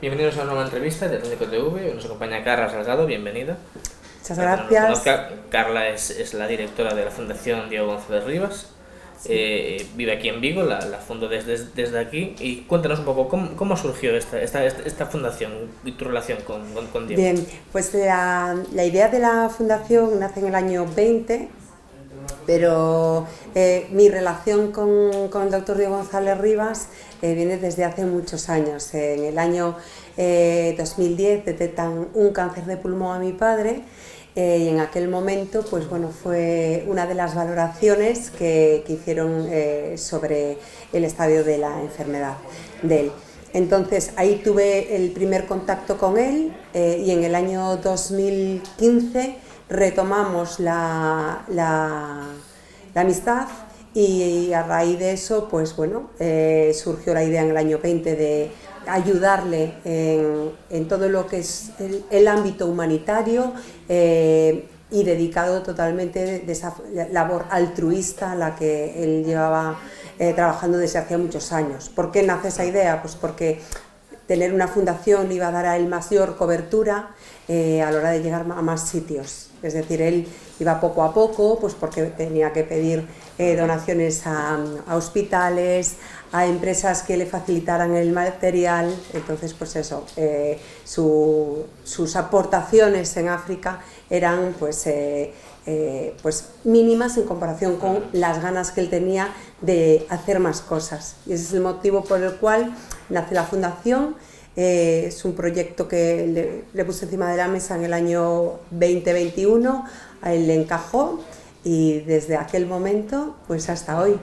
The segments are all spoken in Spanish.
Bienvenidos a una nueva entrevista de Técnico TV. Nos acompaña Carla Salgado, bienvenida. Muchas gracias. Carla es la directora de la Fundación Diego González Rivas. Sí. Vive aquí en Vigo, la fundó desde aquí. Y cuéntanos un poco cómo surgió esta fundación y tu relación con Diego. Bien, pues la idea de la fundación nace en el año 20, pero mi relación con el doctor Diego González Rivas viene desde hace muchos años. En el año 2010 detectan un cáncer de pulmón a mi padre. Y en aquel momento, pues bueno, fue una de las valoraciones que hicieron sobre el estadio de la enfermedad de él. Entonces ahí tuve el primer contacto con él y en el año 2015 retomamos la amistad y a raíz de eso, pues bueno, surgió la idea en el año 20 de ayudarle en todo lo que es el ámbito humanitario y dedicado totalmente de esa labor altruista a la que él llevaba trabajando desde hacía muchos años. ¿Por qué nace esa idea? Pues porque tener una fundación le iba a dar a él mayor cobertura a la hora de llegar a más sitios. Es decir, él iba poco a poco, pues porque tenía que pedir donaciones a hospitales, a empresas que le facilitaran el material. Entonces, pues eso, sus aportaciones en África eran pues mínimas en comparación con las ganas que él tenía de hacer más cosas. Y ese es el motivo por el cual nace la fundación. Es un proyecto que le puse encima de la mesa en el año 2021, a él le encajó y desde aquel momento pues hasta hoy.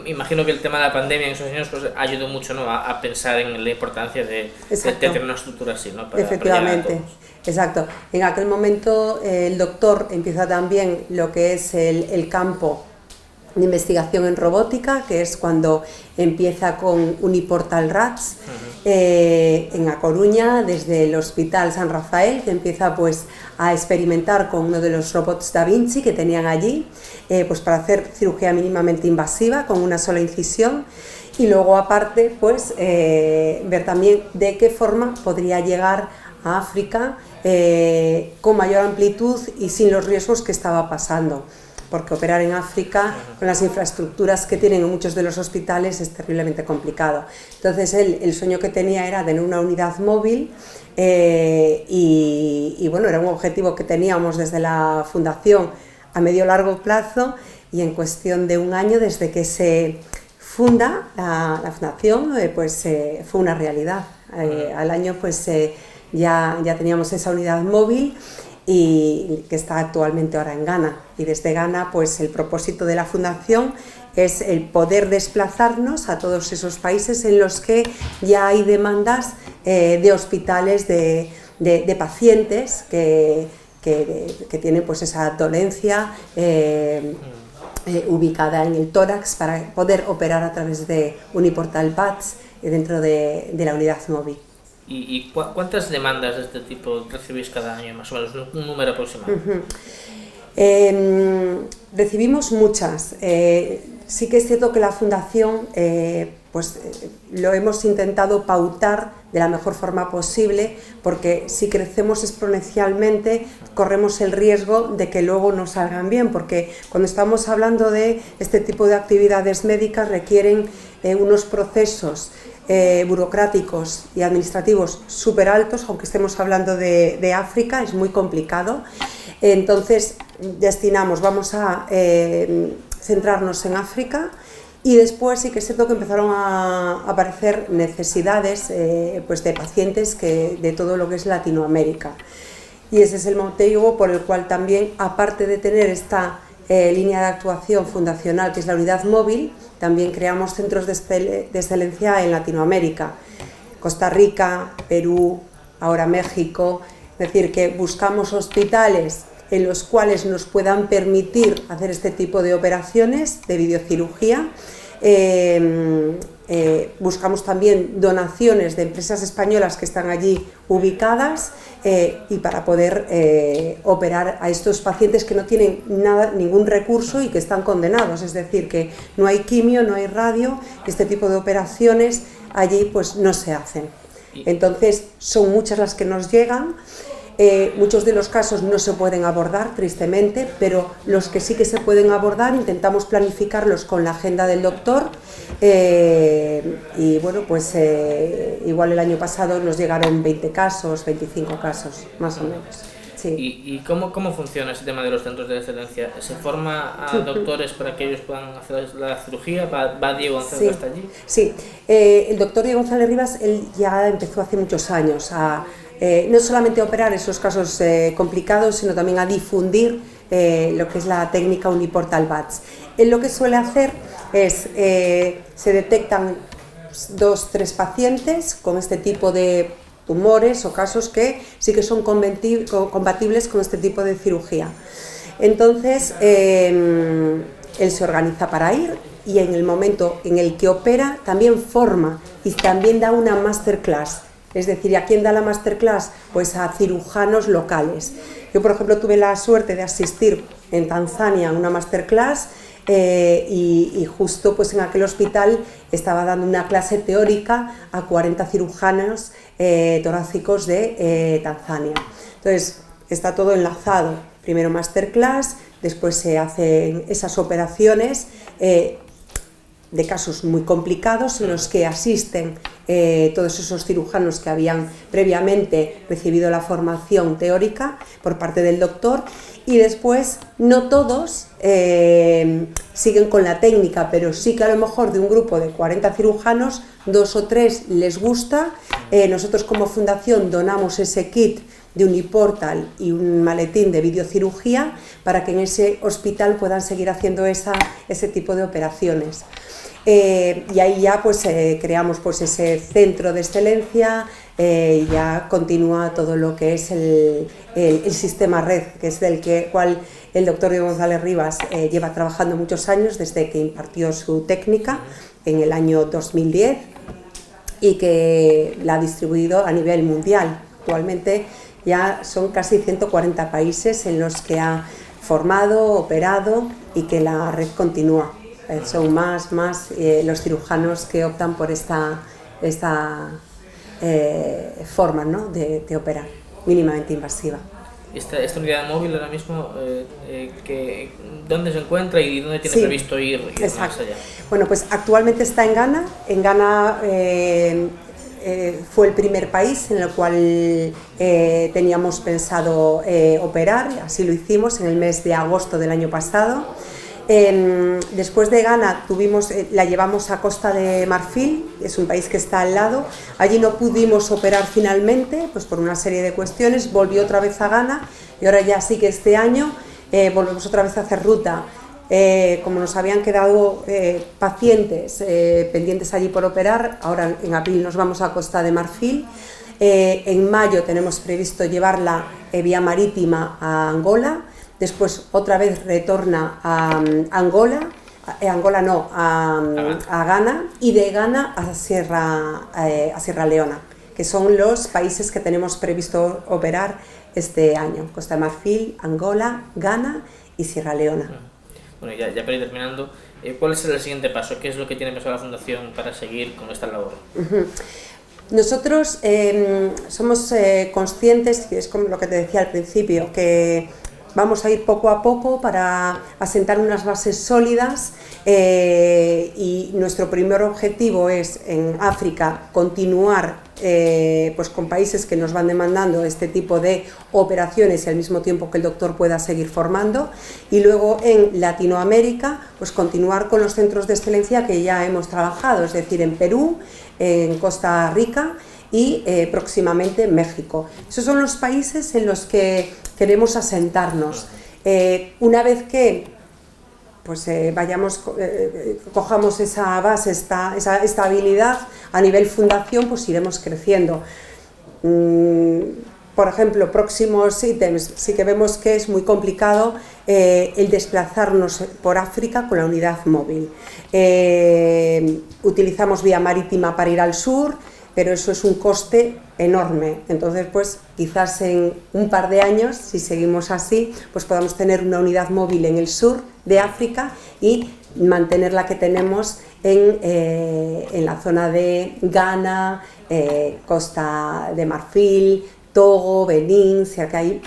Imagino que el tema de la pandemia en esos años pues, ayudó mucho, ¿no?, a pensar en la importancia de tener una estructura así, ¿no? Efectivamente, exacto. En aquel momento el doctor empieza también lo que es el campo de investigación en robótica, que es cuando empieza con Uniportal Rats en A Coruña, desde el Hospital San Rafael, que empieza pues a experimentar con uno de los robots Da Vinci que tenían allí, pues para hacer cirugía mínimamente invasiva con una sola incisión, y luego aparte pues ver también de qué forma podría llegar a África con mayor amplitud y sin los riesgos que estaba pasando, porque operar en África con las infraestructuras que tienen en muchos de los hospitales es terriblemente complicado. Entonces el sueño que tenía era tener una unidad móvil y bueno, era un objetivo que teníamos desde la fundación a medio largo plazo, y en cuestión de un año desde que se funda la fundación pues fue una realidad. Al año pues ya teníamos esa unidad móvil y que está actualmente ahora en Ghana, y desde Ghana pues el propósito de la fundación es el poder desplazarnos a todos esos países en los que ya hay demandas de hospitales de pacientes que tienen pues esa dolencia ubicada en el tórax, para poder operar a través de Uniportal Bats dentro de la unidad móvil. ¿Y cuántas demandas de este tipo recibís cada año, más o menos, un número aproximado? Recibimos muchas. Sí que es cierto que la fundación lo hemos intentado pautar de la mejor forma posible, porque si crecemos exponencialmente corremos el riesgo de que luego no salgan bien, porque cuando estamos hablando de este tipo de actividades médicas requieren unos procesos burocráticos y administrativos súper altos, aunque estemos hablando de África, es muy complicado. Entonces vamos a centrarnos en África, y después sí que es cierto que empezaron a aparecer necesidades pues de pacientes de todo lo que es Latinoamérica. Y ese es el motivo por el cual también, aparte de tener esta línea de actuación fundacional, que es la unidad móvil, también creamos centros de excelencia en Latinoamérica, Costa Rica, Perú, ahora México. Es decir, que buscamos hospitales en los cuales nos puedan permitir hacer este tipo de operaciones de videocirugía. Buscamos también donaciones de empresas españolas que están allí ubicadas y para poder operar a estos pacientes que no tienen ningún recurso y que están condenados, es decir, que no hay quimio, no hay radio, este tipo de operaciones allí pues no se hacen. Entonces son muchas las que nos llegan. Muchos de los casos no se pueden abordar, tristemente, pero los que sí que se pueden abordar intentamos planificarlos con la agenda del doctor y bueno, pues igual el año pasado nos llegaron 20 casos, 25 casos, más o menos. Sí. ¿Y cómo funciona ese tema de los centros de excelencia? ¿Se forma a doctores para que ellos puedan hacer la cirugía? ¿Va Diego González hasta allí? Sí, el doctor Diego González Rivas, él ya empezó hace muchos años a no solamente a operar esos casos complicados, sino también a difundir lo que es la técnica uniportal BATS. Él lo que suele hacer es, se detectan 2-3 pacientes con este tipo de tumores o casos que sí que son compatibles con este tipo de cirugía. Entonces, él se organiza para ir y en el momento en el que opera también forma y también da una masterclass. Es decir, ¿a quién da la masterclass? Pues a cirujanos locales. Yo, por ejemplo, tuve la suerte de asistir en Tanzania a una masterclass y justo pues en aquel hospital estaba dando una clase teórica a 40 cirujanos torácicos de Tanzania. Entonces, está todo enlazado. Primero masterclass, después se hacen esas operaciones de casos muy complicados en los que asisten todos esos cirujanos que habían previamente recibido la formación teórica por parte del doctor y después no todos siguen con la técnica, pero sí que a lo mejor de un grupo de 40 cirujanos, 2 o 3 les gusta. Nosotros como fundación donamos ese kit de Uniportal y un maletín de videocirugía para que en ese hospital puedan seguir haciendo ese tipo de operaciones. Y ahí ya pues creamos pues ese centro de excelencia y ya continúa todo lo que es el sistema red, que es del cual el doctor Diego González Rivas lleva trabajando muchos años desde que impartió su técnica en el año 2010 y que la ha distribuido a nivel mundial. Actualmente ya son casi 140 países en los que ha formado, operado y que la red continúa. Son más los cirujanos que optan por esta forma, ¿no?, de operar, mínimamente invasiva. Esta unidad móvil ahora mismo, ¿dónde se encuentra y dónde tiene previsto ir más allá? Bueno, pues actualmente está en Ghana. En Ghana fue el primer país en el cual teníamos pensado operar, así lo hicimos en el mes de agosto del año pasado. Después de Ghana la llevamos a Costa de Marfil, es un país que está al lado. Allí no pudimos operar finalmente, pues por una serie de cuestiones, volvió otra vez a Ghana y ahora ya sí que este año volvemos otra vez a hacer ruta. Como nos habían quedado pacientes pendientes allí por operar, ahora en abril nos vamos a Costa de Marfil. En mayo tenemos previsto llevarla vía marítima a Angola. Después otra vez retorna a Angola, a Ghana y de Ghana a Sierra Leona, que son los países que tenemos previsto operar este año: Costa de Marfil, Angola, Ghana y Sierra Leona. Bueno, ya para ir terminando, ¿cuál es el siguiente paso? ¿Qué es lo que tiene pensado la Fundación para seguir con esta labor? Nosotros somos conscientes, y es como lo que te decía al principio, que vamos a ir poco a poco para asentar unas bases sólidas y nuestro primer objetivo es en África continuar pues con países que nos van demandando este tipo de operaciones y al mismo tiempo que el doctor pueda seguir formando, y luego en Latinoamérica pues continuar con los centros de excelencia que ya hemos trabajado, es decir, en Perú, en Costa Rica y próximamente México. Esos son los países en los que queremos asentarnos. Una vez que pues, cojamos esa base, esa estabilidad a nivel fundación, pues iremos creciendo. Por ejemplo, próximos ítems, sí que vemos que es muy complicado el desplazarnos por África con la unidad móvil. Utilizamos vía marítima para ir al sur, pero eso es un coste enorme. Entonces, pues quizás en un par de años, si seguimos así, pues podamos tener una unidad móvil en el sur de África y mantener la que tenemos en la zona de Ghana, Costa de Marfil, Togo, Benín, o sea que hay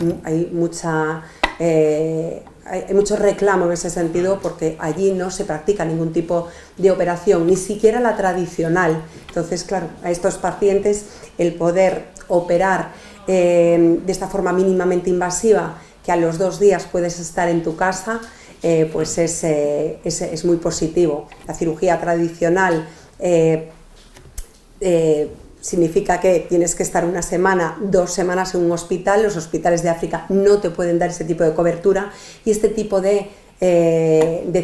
mucho reclamo en ese sentido, porque allí no se practica ningún tipo de operación, ni siquiera la tradicional. Entonces, claro, a estos pacientes el poder operar de esta forma mínimamente invasiva, que a los 2 días puedes estar en tu casa, pues es muy positivo. La cirugía tradicional significa que tienes que estar 1 semana, 2 semanas en un hospital. Los hospitales de África no te pueden dar ese tipo de cobertura, y este tipo de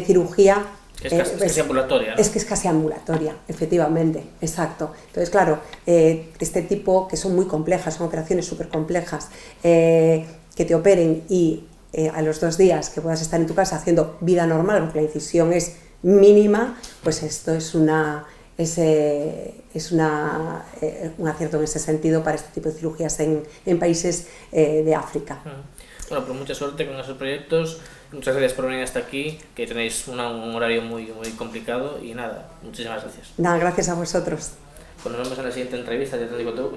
cirugía es casi ambulatoria, ¿no? Es que es casi ambulatoria, efectivamente, exacto. Entonces, claro, este tipo, que son muy complejas, son operaciones súper complejas, que te operen y a los 2 días que puedas estar en tu casa haciendo vida normal, porque la incisión es mínima, pues esto es un acierto en ese sentido para este tipo de cirugías en países de África. Bueno, pues mucha suerte con esos proyectos. Muchas gracias por venir hasta aquí, que tenéis un horario muy complicado, y nada, muchísimas gracias. Nada, gracias a vosotros. Pues nos vemos en la siguiente entrevista de Atlético TV.